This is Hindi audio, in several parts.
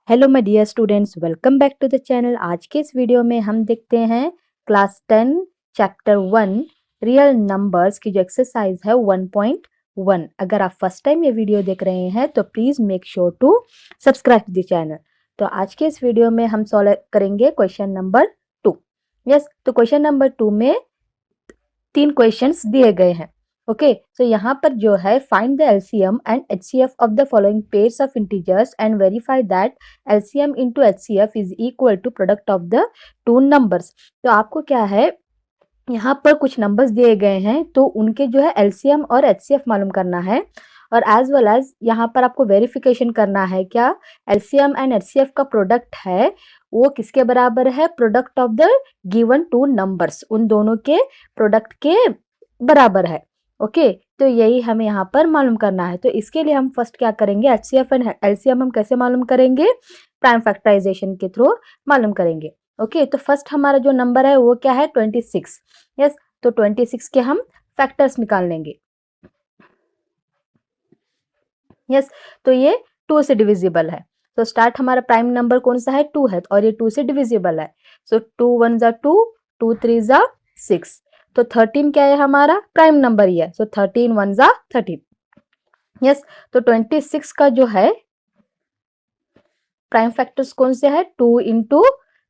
Hello my dear students, welcome back to the channel. आज के इस वीडियो में हम देखते हैं क्लास 10 चैप्टर 1 रियल नंबर्स की जो एक्सरसाइज है 1.1। अगर आप फर्स्ट टाइम ये वीडियो देख रहे हैं तो please make sure to subscribe the channel. तो आज के इस वीडियो में हम सॉल्व करेंगे क्वेश्चन नंबर 2। यस, तो क्वेश्चन नंबर 2 में 3 क्वेश्चंस दिए गए हैं। ओके, तो यहाँ पर जो है find the LCM and HCF of the following pairs of integers and verify that LCM into HCF is equal to product of the two numbers. तो आपको क्या है, यहाँ पर कुछ नंबर्स दिए गए हैं तो उनके जो है एलसीएम और एचसीएफ मालूम करना है, और एज वेल एज यहाँ पर आपको वेरिफिकेशन करना है क्या एलसीएम एंड एचसीएफ का प्रोडक्ट है वो किसके बराबर है, product of the given two numbers, उन दोनों के प्रोडक्ट के बराबर है। ओके, तो यही हमें यहाँ पर मालूम करना है। तो इसके लिए हम फर्स्ट क्या करेंगे, एचसीएफ एंड एलसीएम हम कैसे मालूम करेंगे, प्राइम फैक्टराइजेशन के थ्रू मालूम करेंगे। ओके, तो फर्स्ट हमारा जो नंबर है वो क्या है 26। यस, तो 26 के हम फैक्टर्स निकाल लेंगे। यस, तो ये 2 से डिविजिबल है। तो स्टार्ट हमारा प्राइम नंबर कौन सा है, 2 है, और ये 2 से डिविजिबल है। सो 2 1 जा 2, 2 3 जा 6। तो 13 क्या है हमारा प्राइम नंबर ही है। सो 13 1 जा 13। यस, तो 26 का जो है प्राइम फैक्टर्स कौन से है, 2 इंटू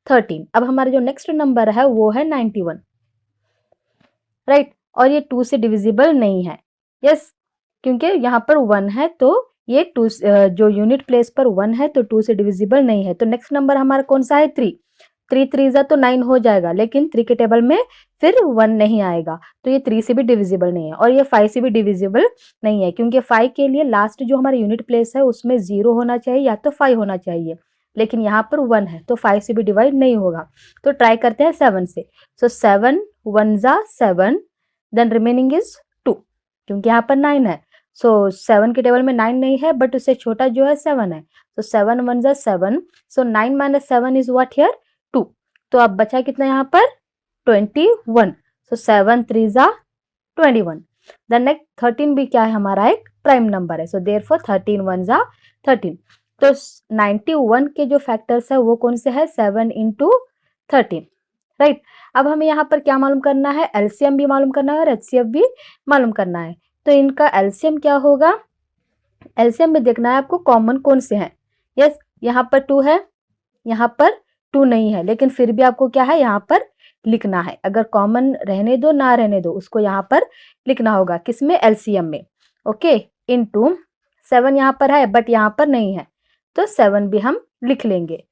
13। अब हमारा जो नेक्स्ट नंबर है वो है 91, राइट, और ये 2 से डिविजिबल नहीं है। यस, क्योंकि यहाँ पर 1 है तो ये 2 जो यूनिट प्लेस पर 1 है तो 2 से डिविजिबल नहीं है। तो नेक्स्ट नंबर हमारा कौन सा है 3। 3 3 जा तो 9 हो जाएगा, लेकिन 3 के टेबल में फिर 1 नहीं आएगा, तो ये 3 से भी डिविजिबल नहीं है, और ये 5 से भी डिविजिबल नहीं है, क्योंकि 5 के लिए लास्ट जो हमारा यूनिट प्लेस है उसमें 0 होना चाहिए या तो 5 होना चाहिए, लेकिन यहाँ पर 1 है तो 5 से भी डिवाइड नहीं होगा। तो ट्राई करते हैं 7 से। सो 7 1 जा 7, देन रिमेनिंग इज 2, क्योंकि यहाँ पर 9 है। सो 7 के टेबल में 9 नहीं है, बट उससे छोटा जो है 7 है। तो 7 1 जा 7, सो 9 माइनस 7 इज व्हाट हियर 2। तो अब बचा कितना यहाँ पर 21। सो 7 3 जा 21। देन नेक्स्ट 13 भी क्या है हमारा एक प्राइम नंबर है। सो देयरफॉर 13 1 जा 13। तो 91 के जो फैक्टर्स है वो कौन से है, 7 इंटू 13, राइट। अब हमें यहाँ पर क्या मालूम करना है, एलसीएम भी मालूम करना है और एचसीएफ भी मालूम करना है। तो इनका एलसीएम क्या होगा, एलसीएम में देखना है आपको कॉमन कौन से हैं। यस, यहाँ पर 2 है, यहाँ पर 2 नहीं है, लेकिन फिर भी आपको क्या है यहाँ पर लिखना है। अगर कॉमन रहने दो ना रहने दो, उसको यहाँ पर लिखना होगा, किसमें, एलसीएम में। ओके, इनटू 7 यहाँ पर है बट यहाँ पर नहीं है, तो 7 भी हम लिख लेंगे।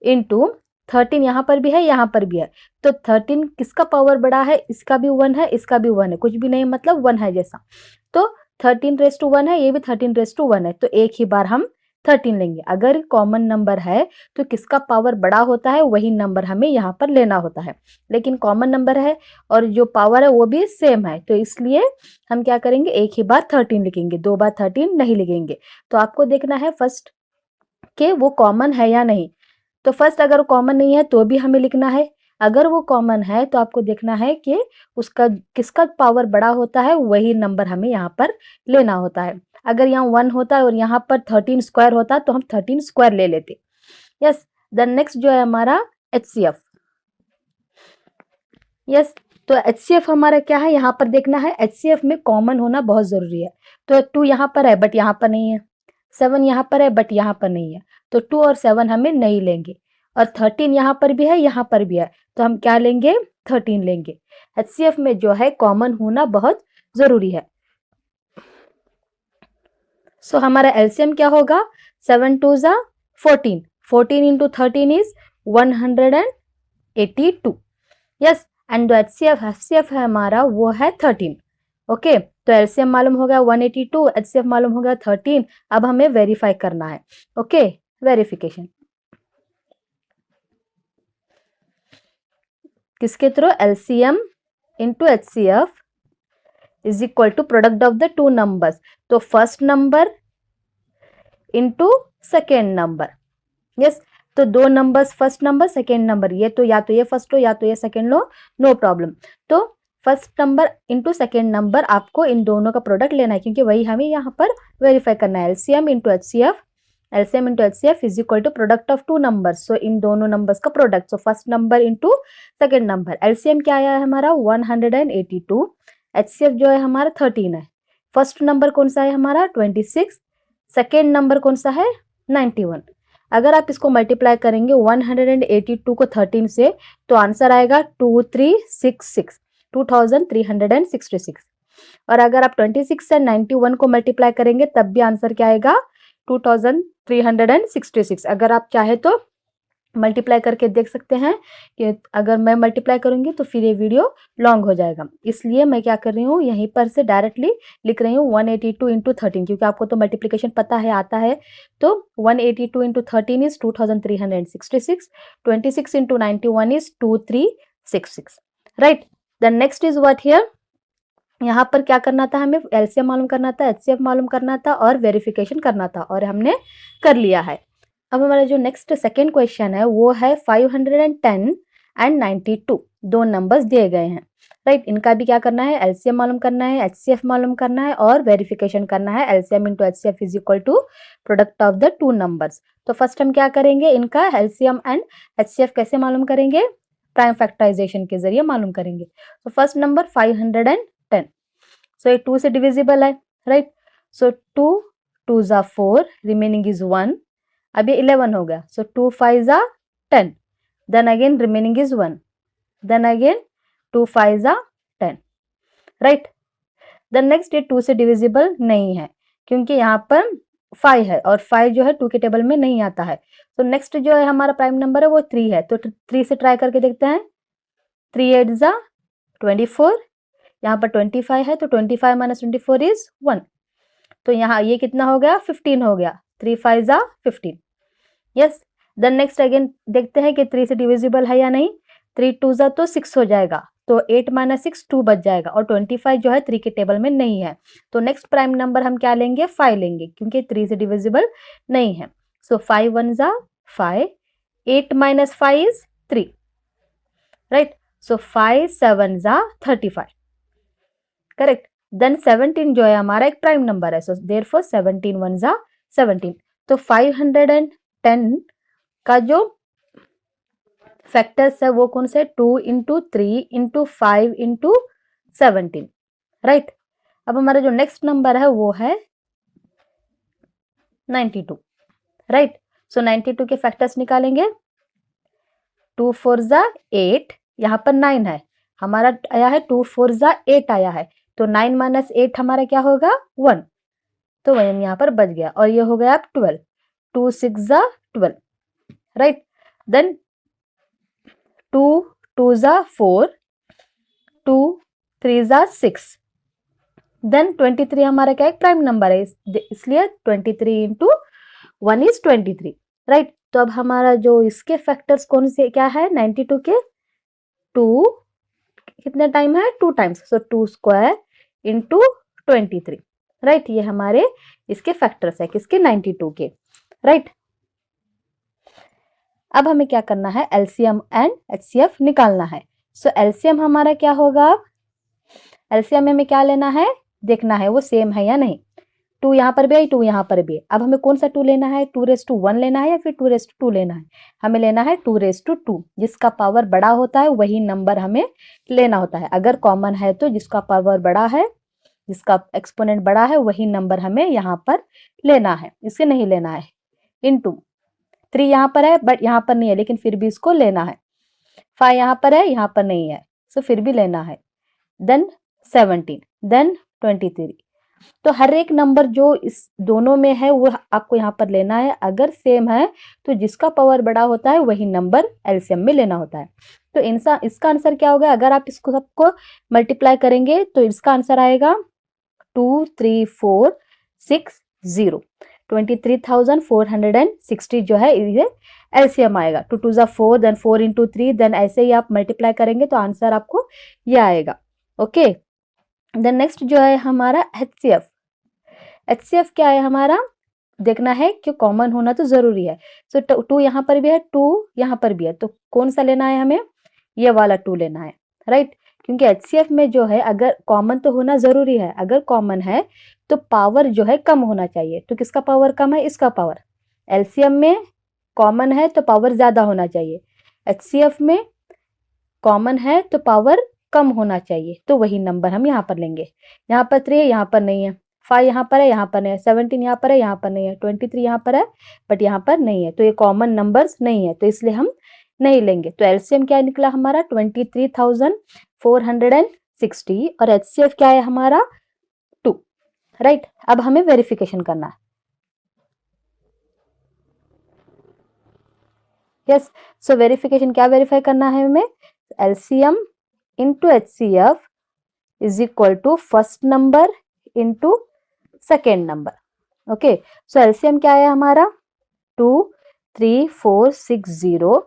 इनटू 13 यहाँ पर भी है, यहाँ पर भी है, तो 13 किसका पावर बड़ा है, इसका भी 1 है, इसका भी 1 है, कुछ भी नहीं मतलब 1 है जैसा। तो 13 रेस टू 1 है, ये भी 13 रेस टू 1 है, तो एक ही बार हम 13 लेंगे। अगर कॉमन नंबर है तो किसका पावर बड़ा होता है वही नंबर हमें यहाँ पर लेना होता है, लेकिन कॉमन नंबर है और जो पावर है वो भी सेम है, तो इसलिए हम क्या करेंगे, एक ही बार 13 लिखेंगे, 2 बार 13 नहीं लिखेंगे। तो आपको देखना है फर्स्ट के वो कॉमन है या नहीं। तो फर्स्ट अगर कॉमन नहीं है तो भी हमें लिखना है, अगर वो कॉमन है तो आपको देखना है कि उसका किसका पावर बड़ा होता है वही नंबर हमें यहाँ पर लेना होता है। अगर यहाँ 1 होता है और यहाँ पर 13 स्क्वायर होता तो हम 13 स्क्वायर ले लेते। यस, देन नेक्स्ट जो है हमारा एचसीएफ। यस, तो एचसीएफ हमारा क्या है, यहाँ पर देखना है एचसीएफ में कॉमन होना बहुत जरूरी है। तो 2 यहाँ पर है बट यहाँ पर नहीं है, 7 यहाँ पर है बट यहाँ पर नहीं है, तो 2 और 7 हमें नहीं लेंगे, और 13 यहाँ पर भी है, यहाँ पर भी है, तो हम क्या लेंगे, 13 लेंगे। एचसीएफ में जो है कॉमन होना बहुत जरूरी है। सो हमारा एलसीएम क्या होगा, 7 2 जा 14, 14 इंटू 13 इज 182। यस, एंड जो एचसीएफ है हमारा वो है 13। ओके, तो एलसीएम मालूम हो गया 182, एचसीएफ मालूम हो गया 13। अब हमें वेरीफाई करना है। ओके, वेरिफिकेशन किसके through, LCM into HCF is equal to product of the two numbers. तो first number into second number. Yes, तो दो numbers, first number second number, ये तो या तो ये फर्स्ट हो या तो ये सेकेंड लो, नो प्रॉब्लम। तो first number into second number आपको इन दोनों का प्रोडक्ट लेना है, क्योंकि वही हमें यहाँ पर वेरीफाई करना है। LCM into HCF, LCM into HCF is equal to product of two numbers. So इन दोनों numbers का product. So first number into second number. LCM क्या आया है हमारा 182. HCF जो है हमारा 13 है. फर्स्ट नंबर कौन सा है हमारा 26. सेकेंड नंबर कौन सा है 91. अगर आप इसको मल्टीप्लाई करेंगे 182 को 13 से तो आंसर आएगा 2366. और अगर आप 26 से 91 को मल्टीप्लाई करेंगे तब भी आंसर क्या आएगा 2366. अगर आप चाहे तो मल्टीप्लाई करके देख सकते हैं कि अगर मैं मल्टीप्लाई करूंगी तो फिर ये वीडियो लॉन्ग हो जाएगा, इसलिए मैं क्या कर रही हूँ यहीं पर से डायरेक्टली लिख रही हूँ 182 इंटू 13, क्योंकि आपको तो मल्टीप्लिकेशन पता है आता है. तो 182 into 13 is 2366. 26 into 91 is 2366. Right. The next is what here. यहाँ पर क्या करना था हमें एलसीएम मालूम करना था, एचसीएफ मालूम करना था और वेरिफिकेशन करना था और हमने कर लिया है. अब हमारा जो नेक्स्ट सेकेंड क्वेश्चन है वो है 510 एंड 92. दो नंबर्स दिए गए हैं. राइट. इनका भी क्या करना है एलसीएम मालूम करना है, एचसीएफ मालूम करना है और वेरिफिकेशन करना है. LCM into HCF is equal to product of the two numbers. तो फर्स्ट हम क्या करेंगे इनका एलसीएम एंड एचसीएफ कैसे मालूम करेंगे, प्राइम फैक्टराइजेशन के जरिए मालूम करेंगे. तो फर्स्ट नंबर 510. सो ये 2 से डिविजिबल है. राइट. सो 2 2 जा 4, रिमेनिंग इज 1. अब ये 11 हो गया. सो 2 5 जा 10. Then again remaining is 1. Then again 2 5 जा 10. राइट. देन नेक्स्ट ये 2 से डिविजिबल नहीं है क्योंकि यहाँ पर 5 है और 5 जो है 2 के टेबल में नहीं आता है. तो नेक्स्ट जो है हमारा प्राइम नंबर है वो 3 है. तो 3 से ट्राई करके देखते हैं. 3 8 जा 24. यहाँ पर 25 है तो 25 माइनस 24 इज 1. तो यहाँ ये कितना हो गया 15 हो गया. 3 5 जा 15. यस. देन नेक्स्ट अगेन देखते हैं कि 3 से डिविजिबल है या नहीं. 3 2 जा तो 6 हो जाएगा. तो 8 माइनस 6 2 बच जाएगा और 25 जो है 3 के टेबल में नहीं है. तो नेक्स्ट प्राइम नंबर हम क्या लेंगे 5 लेंगे क्योंकि 3 से डिविजिबल नहीं है. सो 5 1 जा 5. 8 माइनस 5 इज 3. राइट. सो 5 7 जा 35. करेक्ट. देन 17 जो है हमारा एक प्राइम नंबर है. सो देयरफॉर 17 1 जा 17. तो 510 का जो फैक्टर्स है वो कौन से 2 इंटू 3 इंटू 5 इंटू 17. राइट. अब हमारा जो नेक्स्ट नंबर है वो है 92. राइट. सो 92 के फैक्टर्स निकालेंगे. 2 4 जा 8. यहाँ पर 9 है हमारा आया है. 2 4 जा 8 आया है. तो 9 माइनस 8 हमारा क्या होगा 1. तो 1 यहाँ पर बच गया और ये हो गया अब 12. 2 6 जा 12. राइट. देन 2 2 जा 4. 2 3 जा 6. देन 23 हमारा क्या एक प्राइम नंबर है इसलिए 23 इंटू 1 इज 23. राइट. तो अब हमारा जो इसके फैक्टर्स कौन से क्या है 92 के 2 कितने टाइम है 2 टाइम्स. सो 2 स्क्वायर इंटू 23. राइट. ये हमारे इसके फैक्टर्स है किसके 92 के. राइट. अब हमें क्या करना है एलसीएम एंड एचसीएफ निकालना है. सो एलसीएम हमारा क्या होगा. एलसीएम में हमें क्या लेना है देखना है वो सेम है या नहीं. 2 यहाँ पर भी है 2 यहाँ पर भी है. अब हमें कौन सा 2 लेना है 2:1 लेना है या फिर 2:2 लेना है. हमें लेना है 2:2. जिसका पावर बड़ा होता है वही नंबर हमें लेना होता है. अगर कॉमन है तो जिसका पावर बड़ा है जिसका एक्सपोनेंट बड़ा है वही नंबर हमें यहाँ पर लेना है, इसे नहीं लेना है. इनटू 3 यहाँ पर है बट यहाँ पर नहीं है लेकिन फिर भी इसको लेना है. 5 यहाँ पर है यहाँ पर नहीं है सो फिर भी लेना है. देन 17. देन 23. तो हर एक नंबर जो इस दोनों में है वो आपको यहाँ पर लेना है. अगर सेम है तो जिसका पावर बड़ा होता है वही नंबर एलसीएम में लेना होता है. तो इसका आंसर क्या होगा अगर आप इसको सबको मल्टीप्लाई करेंगे तो इसका आंसर आएगा 234660. 23,460 जो है ये एलसीएम आएगा. 2 2 जा 4 देन 4 इंटू 3 देन ऐसे ही आप मल्टीप्लाई करेंगे तो आंसर आपको ये आएगा. ओके. देन नेक्स्ट जो है हमारा एचसीएफ. एचसीएफ क्या है हमारा देखना है कि कॉमन होना तो जरूरी है. सो 2 यहाँ पर भी है 2 यहाँ पर भी है तो कौन सा लेना है हमें ये वाला 2 लेना है. राइट. क्योंकि एचसीएफ में जो है अगर कॉमन तो होना जरूरी है. अगर कॉमन है तो पावर जो है कम होना चाहिए. तो किसका पावर कम है इसका पावर. एलसीएम में कॉमन है तो पावर ज्यादा होना चाहिए, एचसीएफ में कॉमन है तो पावर कम होना चाहिए, तो वही नंबर हम यहाँ पर लेंगे। यहाँ पर 3 है, यहाँ पर नहीं है, 5 यहाँ पर है, यहाँ पर नहीं है, 17 यहाँ पर है, यहाँ पर नहीं है, 23 यहाँ पर है बट यहाँ पर नहीं है, तो ये कॉमन नंबर्स नहीं है, तो इसलिए हम नहीं लेंगे। तो एलसीएम क्या निकला हमारा 23,460 और एचसीएफ क्या है हमारा 2, राइट। अब हमें वेरिफिकेशन करना है। यस, सो वेरिफिकेशन क्या वेरीफाई करना है हमें, LCM into HCF is equal to first number into second number. Okay, so LCM क्या है हमारा 23460,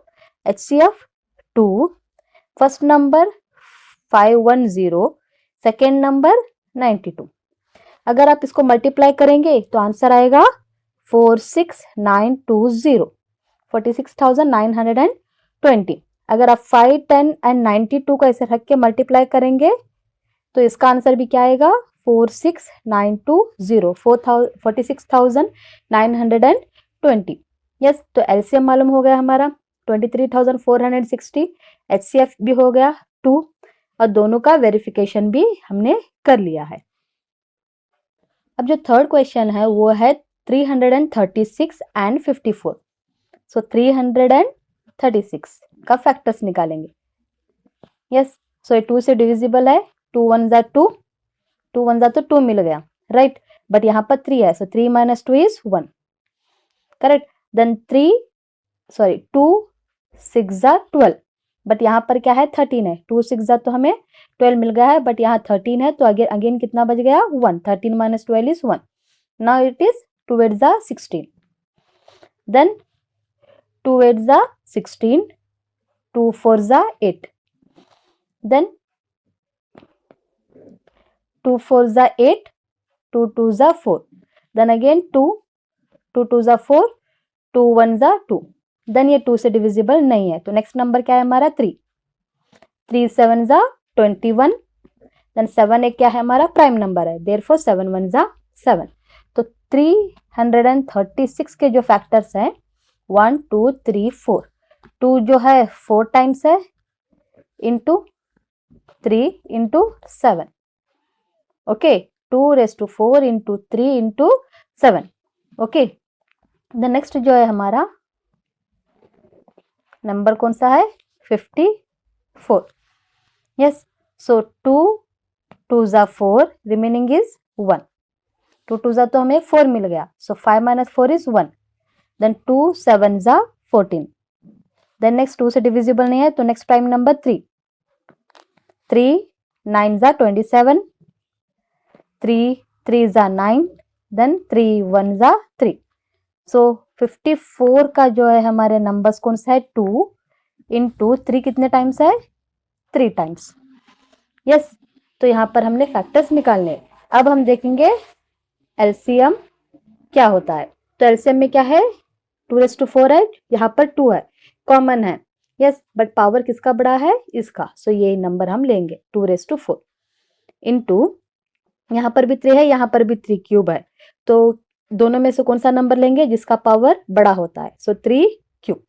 HCF 2, first number 510, second number 92। अगर आप इसको मल्टीप्लाई करेंगे तो आंसर आएगा 46920, 46,920। अगर आप 5, 10 एंड 92 को ऐसे रख के मल्टीप्लाई करेंगे तो इसका आंसर भी क्या आएगा 46920, 46,920। यस, तो एलसीएम मालूम हो गया हमारा 23,460, एचसीएफ भी हो गया 2 और दोनों का वेरिफिकेशन भी हमने कर लिया है। अब जो थर्ड क्वेश्चन है वो है 336 एंड 54। सो 336 का फैक्टर्स निकालेंगे। यस, सो ये 2 से डिविजिबल है, 2 1 जा 2, 2 1 जा तो 2 मिल गया, राइट। बट यहाँ पर 3 है, so 3 minus 2 is 1, correct. Then 2 6 जा 12, बट यहाँ पर क्या है 13 है, 2 6 जा तो हमें 12 मिल गया है, बट यहाँ 13 है तो अगेन कितना बच गया 1, 13 minus 12 is 1, now it is 2 8 जा 16, देन 2 8 जा 16, 2 4 जा 8, then 2 4 जा 8, 2 2 जा 4, then again 2 2 जा 4, 2 1 जा 2, then ये 2 से डिविजिबल नहीं है, तो नेक्स्ट नंबर क्या है हमारा 3, 3 7 जा 21, then 7 एक क्या है हमारा प्राइम नंबर है, therefore 7 1 जा 7। तो 336 के जो फैक्टर्स हैं 1 2 3 4, 2 जो है 4 टाइम्स है into 3 into 7, okay, 2 raised to 4 into 3 into 7, okay. The next जो है हमारा नंबर कौन सा है 54। यस, सो 2 2 जा 4, रिमेनिंग इज 1, 2 2 जा तो हमें 4 मिल गया, सो 5 minus 4 is 1, देन 2 7 जा 14, देन नेक्स्ट 2 से डिविजिबल नहीं है तो नेक्स्ट प्राइम नंबर 3, 3 9 जा 27, 3 3 जा 9, देन 3 1 जा 3, सो 54 का जो है हमारे नंबर्स कौन सा है 2 इंटू 3 कितने टाइम्स है 3 टाइम्स। यस, तो यहाँ पर हमने फैक्टर्स निकालने। अब हम देखेंगे एलसीएम क्या होता है। तो एलसीएम में क्या है 2 raised to 4 है, यहाँ पर 2 है, कॉमन है, यस, बट पावर किसका बड़ा है इसका, सो ये नंबर हम लेंगे 2 raised to 4 इंटू यहाँ पर भी 3 है, यहाँ पर भी 3 क्यूब है, तो दोनों में से कौन सा नंबर लेंगे जिसका पावर बड़ा होता है, so 3 cube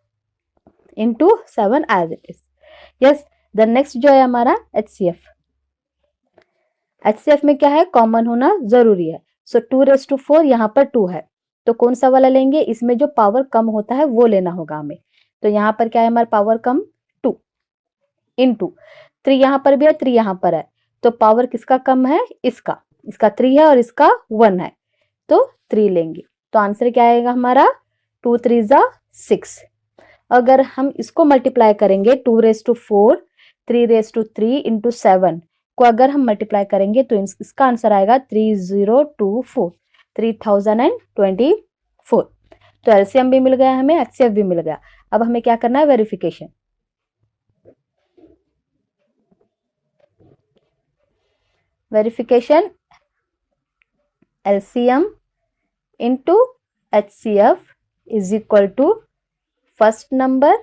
into 7 as it is. Yes, the next जो है हमारा एचसीएफ, एचसीएफ में क्या है कॉमन होना जरूरी है, सो 2 raised to 4 यहाँ पर 2 है, तो कौन सा वाला लेंगे, इसमें जो पावर कम होता है वो लेना होगा हमें, तो यहाँ पर क्या है हमारा पावर कम 2 इंटू 3, यहाँ पर भी है 3 यहाँ पर है, तो पावर किसका कम है इसका 3 है और इसका 1 है, तो 3 लेंगे, तो आंसर क्या आएगा हमारा 2 3 जा 6। अगर हम इसको मल्टीप्लाई करेंगे 2 raised to 4, 3 raised to 3 into 7 को अगर हम मल्टीप्लाई करेंगे तो इसका आंसर आएगा 3024, 3024। तो एलसीएम भी मिल गया हमें, एचसीएफ भी मिल गया। अब हमें क्या करना है verification. Verification LCM into HCF is equal to first number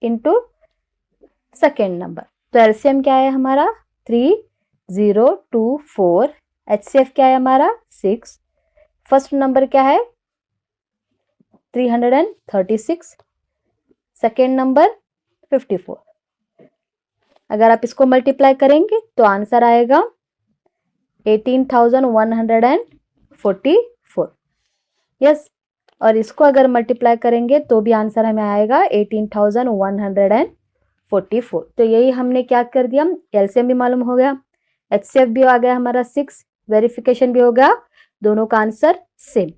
into second number. तो एलसीएम क्या है हमारा 3024, एचसीएफ क्या है हमारा 6, फर्स्ट नंबर क्या है 336, सेकेंड नंबर 54। अगर आप इसको मल्टीप्लाई करेंगे तो आंसर आएगा 18,144। यस, और इसको अगर मल्टीप्लाई करेंगे तो भी आंसर हमें आएगा 18,144। तो यही हमने क्या कर दिया, एलसीएम भी मालूम हो गया, एचसीएफ भी आ गया हमारा 6, वेरिफिकेशन भी हो गया, दोनों का आंसर सेम।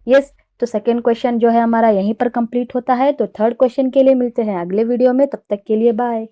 यस, तो सेकेंड क्वेश्चन जो है हमारा यहीं पर कंप्लीट होता है। तो थर्ड क्वेश्चन के लिए मिलते हैं अगले वीडियो में, तब तक के लिए बाय।